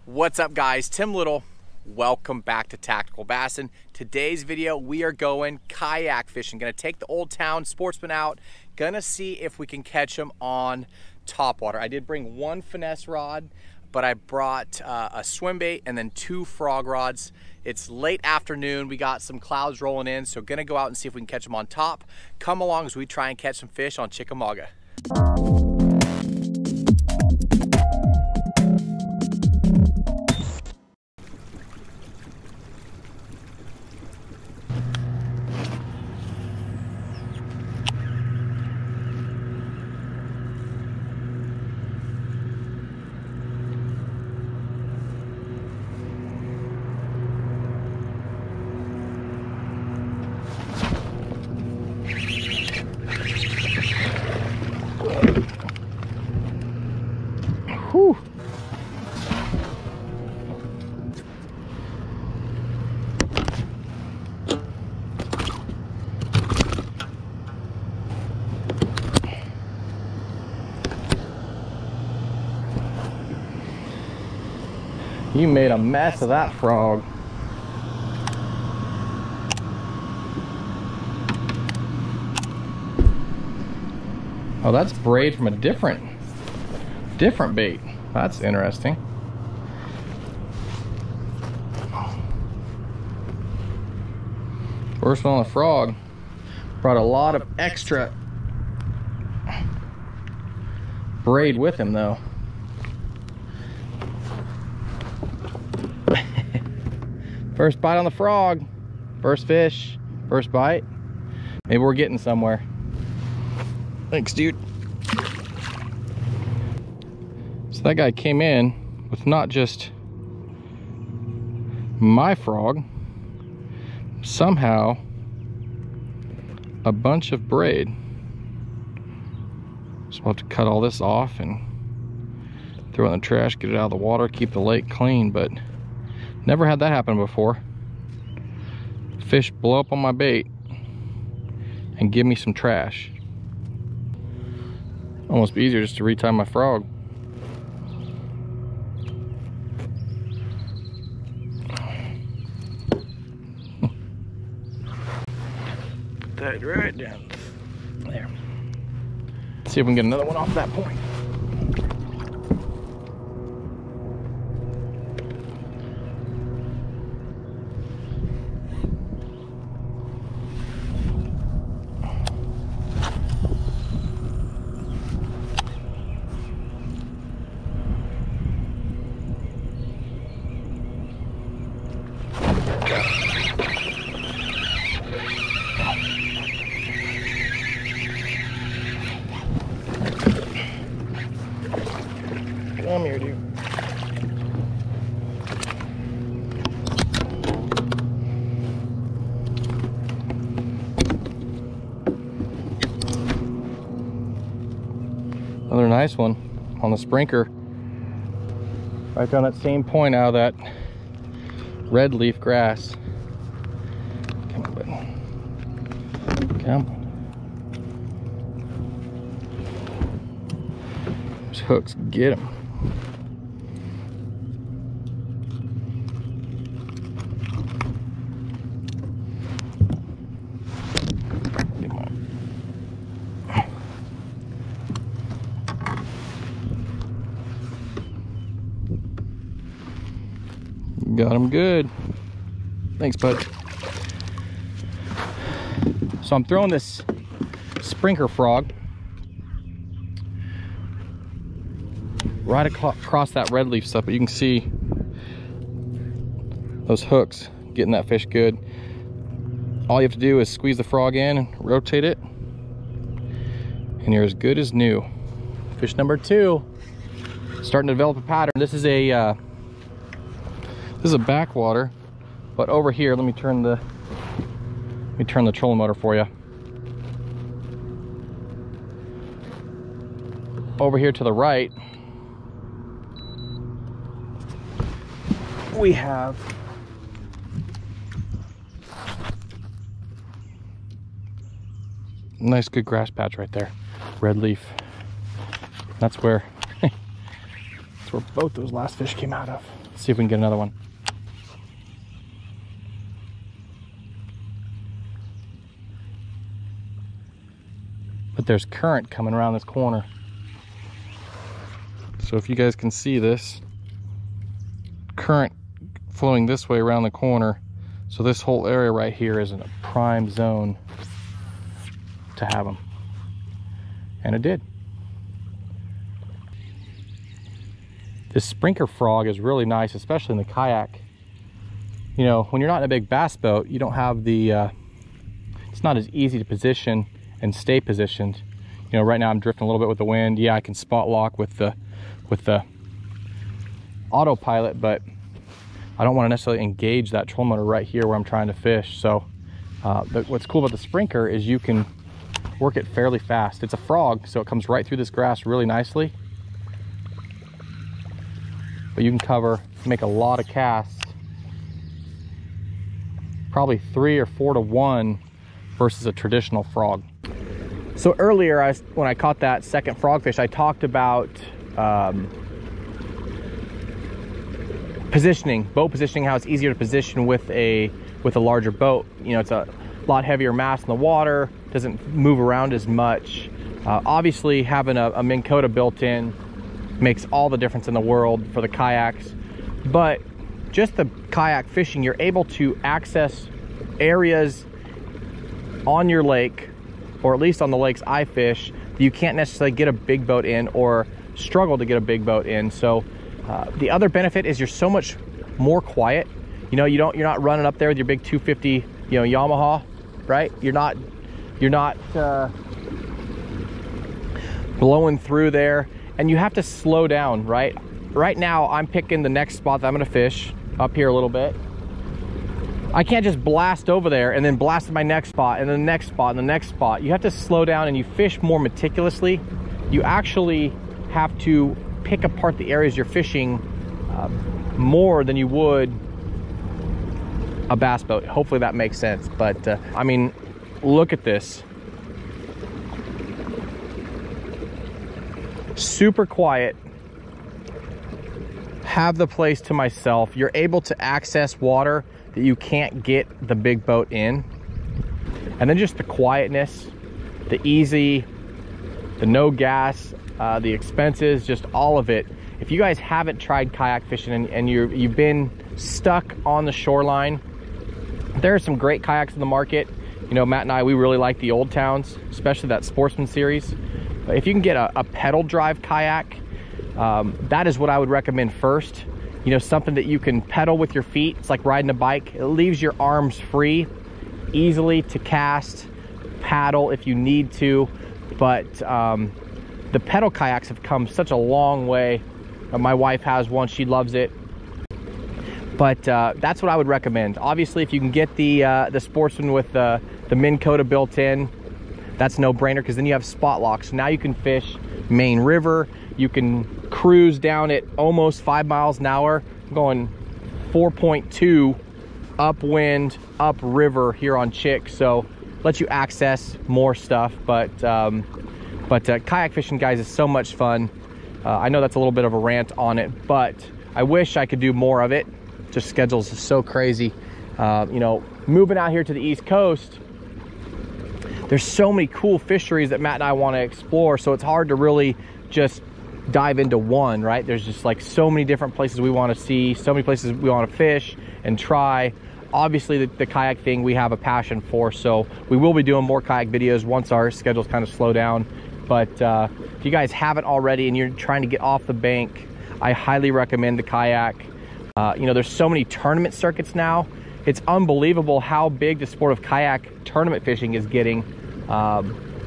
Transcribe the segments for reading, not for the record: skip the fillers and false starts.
What's up guys, Tim Little. Welcome back to Tactical Bassin. Today's video, we are going kayak fishing. Gonna take the Old Town Sportsman out. Gonna see if we can catch them on topwater. I did bring one finesse rod, but I brought a swim bait and then 2 frog rods. It's late afternoon, we got some clouds rolling in, so gonna go out and see if we can catch them on top. Come along as we try and catch some fish on Chickamauga. Whew. You made a mess of that frog. Oh, that's braid from a different bait. That's interesting. First one on the frog. Brought a lot of extra braid with him though. First bite on the frog. First fish. First bite. Maybe we're getting somewhere. Thanks, dude. So that guy came in with not just my frog, somehow a bunch of braid. So we'll have to cut all this off and throw it in the trash, get it out of the water, keep the lake clean, but never had that happen before. Fish blow up on my bait and give me some trash. Almost be easier just to retie my frog. Put that right down there. Let's see if we can get another one off that point. Come here, dude. Another nice one on the sprinkler. Right down that same point out of that red leaf grass. Come on, buddy. Come on. Those hooks, get them. Got him good. Thanks, bud. So I'm throwing this sprinkler frog right across that red leaf stuff, but you can see those hooks getting that fish good. All you have to do is squeeze the frog in and rotate it, and you're as good as new. Fish number 2, starting to develop a pattern. This is a backwater, but over here, let me turn the trolling motor for you. Over here to the right, we have nice good grass patch right there, red leaf. That's where where both those last fish came out of. Let's see if we can get another one. But there's current coming around this corner. So if you guys can see this, current flowing this way around the corner. So this whole area right here is in a prime zone to have them. And it did. This sprinkler frog is really nice, especially in the kayak. You know, when you're not in a big bass boat, you don't have the, it's not as easy to position and stay positioned. You know, right now I'm drifting a little bit with the wind. Yeah, I can spot lock with the autopilot, but I don't want to necessarily engage that trolling motor right here where I'm trying to fish. So what's cool about the sprinkler is you can work it fairly fast. It's a frog, so it comes right through this grass really nicely. But you can make a lot of casts, probably 3 or 4 to 1 versus a traditional frog. So earlier, when I caught that second frogfish, I talked about positioning, boat positioning, how it's easier to position with a larger boat. You know, it's a lot heavier mass in the water, doesn't move around as much. Obviously, having a Minn Kota built in makes all the difference in the world for the kayaks. But just the kayak fishing, you're able to access areas on your lake, or at least on the lakes I fish, that you can't necessarily get a big boat in or struggle to get a big boat in. So the other benefit is you're so much more quiet. You know, you're not running up there with your big 250, you know, Yamaha, right? You're not blowing through there, and you have to slow down, right? Right now, I'm picking the next spot that I'm gonna fish up here a little bit. I can't just blast over there and then blast to my next spot and the next spot and the next spot. You have to slow down and you fish more meticulously. You actually have to pick apart the areas you're fishing more than you would a bass boat. Hopefully that makes sense. But I mean, look at this. Super quiet. Have the place to myself. You're able to access water that you can't get the big boat in. And then just the quietness, the easy, the no gas, the expenses, just all of it. If you guys haven't tried kayak fishing and you've been stuck on the shoreline, there are some great kayaks in the market. You know, Matt and I, we really like the Old Towns, especially that Sportsman series. But if you can get a pedal drive kayak, that is what I would recommend first. You know, something that you can pedal with your feet. It's like riding a bike. It leaves your arms free, easily to cast, paddle if you need to. But the pedal kayaks have come such a long way. My wife has one, she loves it. But that's what I would recommend. Obviously, if you can get the Sportsman with the Minn Kota built in, that's no brainer, because then you have spot locks. So now you can fish Main River. You can cruise down at almost 5 miles an hour, going 4.2 upwind, upriver here on Chick. So lets you access more stuff. But kayak fishing, guys, is so much fun. I know that's a little bit of a rant on it, but I wish I could do more of it. Just schedules is so crazy. You know, moving out here to the East Coast, there's so many cool fisheries that Matt and I want to explore, so it's hard to really just dive into one, right? There's just like so many different places we want to see, so many places we want to fish and try. Obviously the kayak thing we have a passion for, so we will be doing more kayak videos once our schedules kind of slow down. But if you guys haven't already and you're trying to get off the bank, I highly recommend the kayak. You know, there's so many tournament circuits now. It's unbelievable how big the sport of kayak tournament fishing is getting.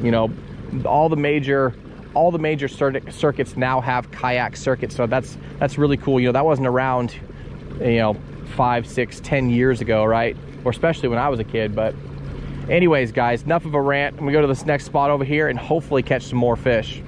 You know, all the major circuits now have kayak circuits, so that's really cool. You know, that wasn't around, you know, 5, 6, 10 years ago, right? Or especially when I was a kid. But anyways, guys, enough of a rant. I'm gonna go to this next spot over here and hopefully catch some more fish.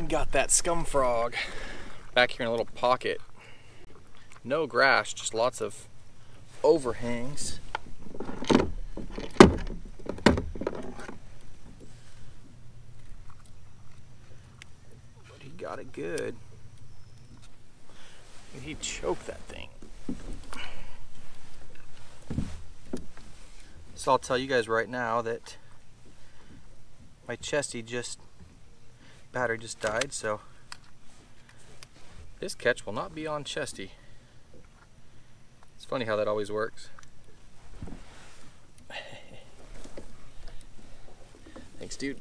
Got that scum frog back here in a little pocket. No grass, just lots of overhangs. But he got it good. And he choked that thing. So I'll tell you guys right now that my chesty battery just died, so this catch will not be on chesty. It's funny how that always works. Thanks, dude.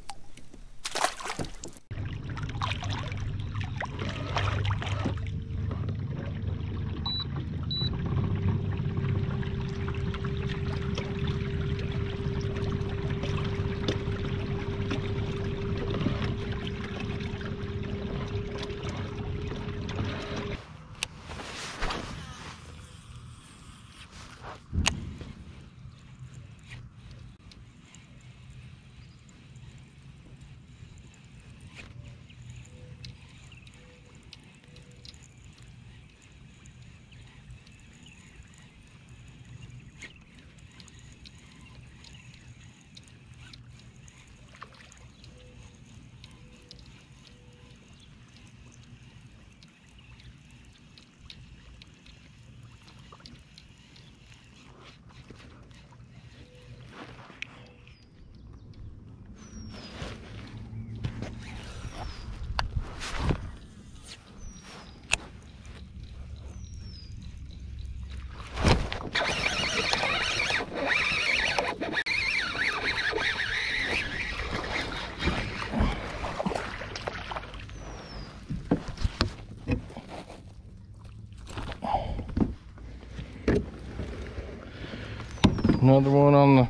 Another one on the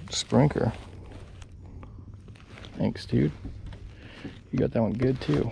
sprinkler. Thanks, dude. You got that one good too.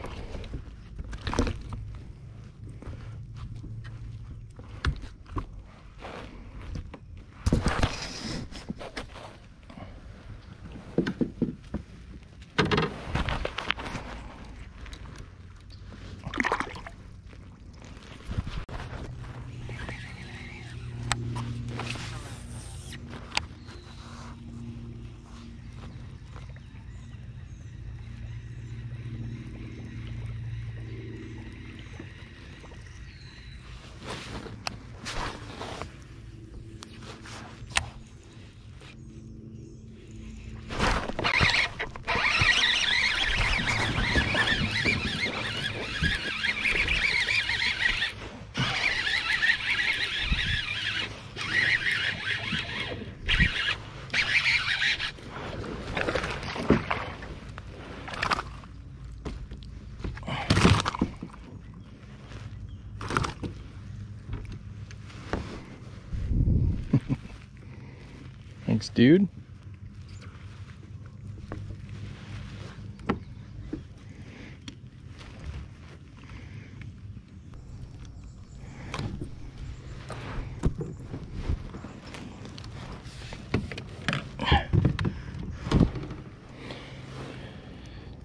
Thanks, dude.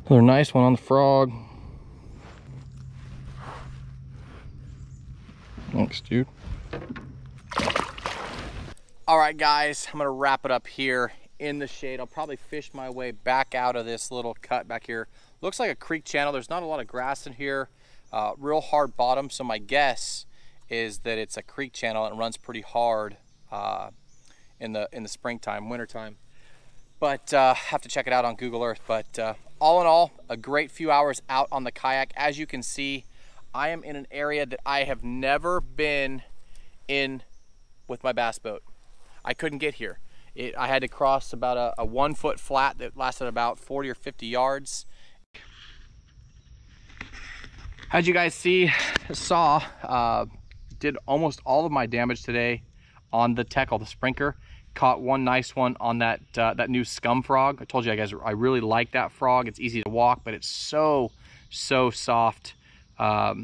Another nice one on the frog. Thanks, dude. All right, guys, I'm gonna wrap it up here in the shade. I'll probably fish my way back out of this little cut back here. Looks like a creek channel. There's not a lot of grass in here. Real hard bottom, so my guess is that it's a creek channel and it runs pretty hard in the springtime, wintertime. But have to check it out on Google Earth. But all in all, a great few hours out on the kayak. As you can see, I am in an area that I have never been in with my bass boat. I couldn't get here. I had to cross about a 1 foot flat that lasted about 40 or 50 yards. As you guys saw, did almost all of my damage today on the tackle, the sprinkler. Caught one nice one on that new scum frog. I told you guys I really like that frog. It's easy to walk, but it's so soft. But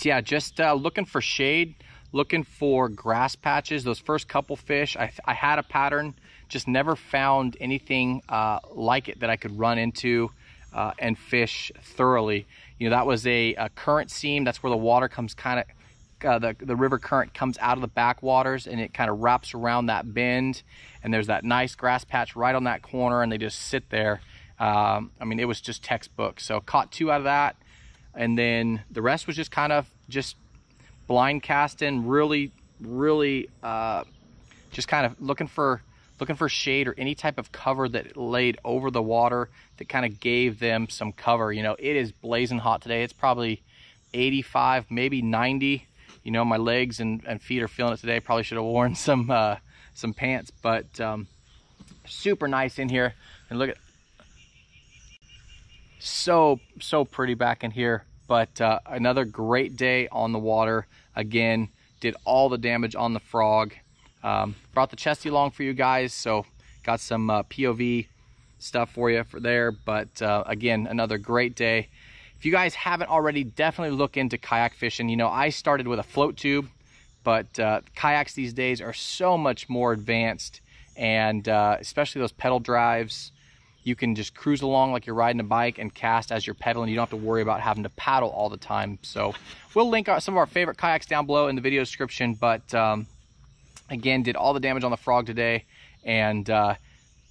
yeah, just looking for shade, looking for grass patches. Those first couple fish, I had a pattern, just never found anything like it that I could run into. and fish thoroughly. You know, that was a current seam. That's where the water comes kind of, the river current comes out of the backwaters, and it kind of wraps around that bend, and there's that nice grass patch right on that corner, and they just sit there. I mean, it was just textbook. So caught 2 out of that, and then the rest was just kind of just blind casting, really just kind of looking for shade or any type of cover that laid over the water that kind of gave them some cover. You know, it is blazing hot today. It's probably 85, maybe 90. You know, my legs and feet are feeling it today. Probably should have worn some pants, but super nice in here. And look at, so pretty back in here. But another great day on the water. Again, did all the damage on the frog. Brought the chesty along for you guys, so got some POV stuff for you for there. But again, another great day. If you guys haven't already, definitely look into kayak fishing. You know, I started with a float tube, but kayaks these days are so much more advanced, and especially those pedal drives. You can just cruise along like you're riding a bike and cast as you're pedaling. You don't have to worry about having to paddle all the time. So we'll link some of our favorite kayaks down below in the video description. But again, did all the damage on the frog today, and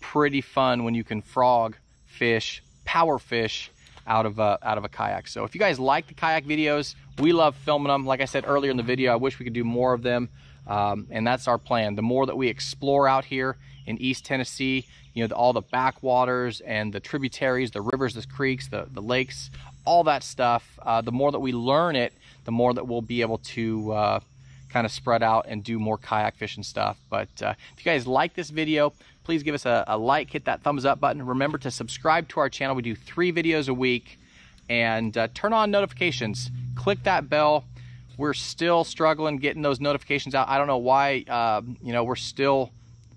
pretty fun when you can frog fish, power fish out of a kayak. So if you guys like the kayak videos, we love filming them. Like I said earlier in the video, I wish we could do more of them, and that's our plan. The more that we explore out here in East Tennessee, you know, all the backwaters and the tributaries, the rivers, the creeks, the lakes, all that stuff, the more that we learn it, the more that we'll be able to kind of spread out and do more kayak fishing stuff. But if you guys like this video, please give us a like, hit that thumbs up button. Remember to subscribe to our channel. We do 3 videos a week, and turn on notifications. Click that bell. We're still struggling getting those notifications out. I don't know why, you know,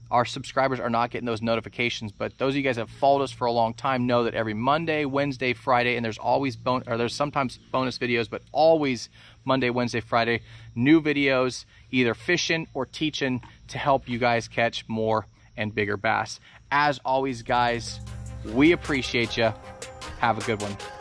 our subscribers are not getting those notifications, but those of you guys that have followed us for a long time know that every Monday, Wednesday, Friday, and there's always there's sometimes bonus videos, but always Monday, Wednesday, Friday, new videos, either fishing or teaching to help you guys catch more and bigger bass. As always, guys, we appreciate you. Have a good one.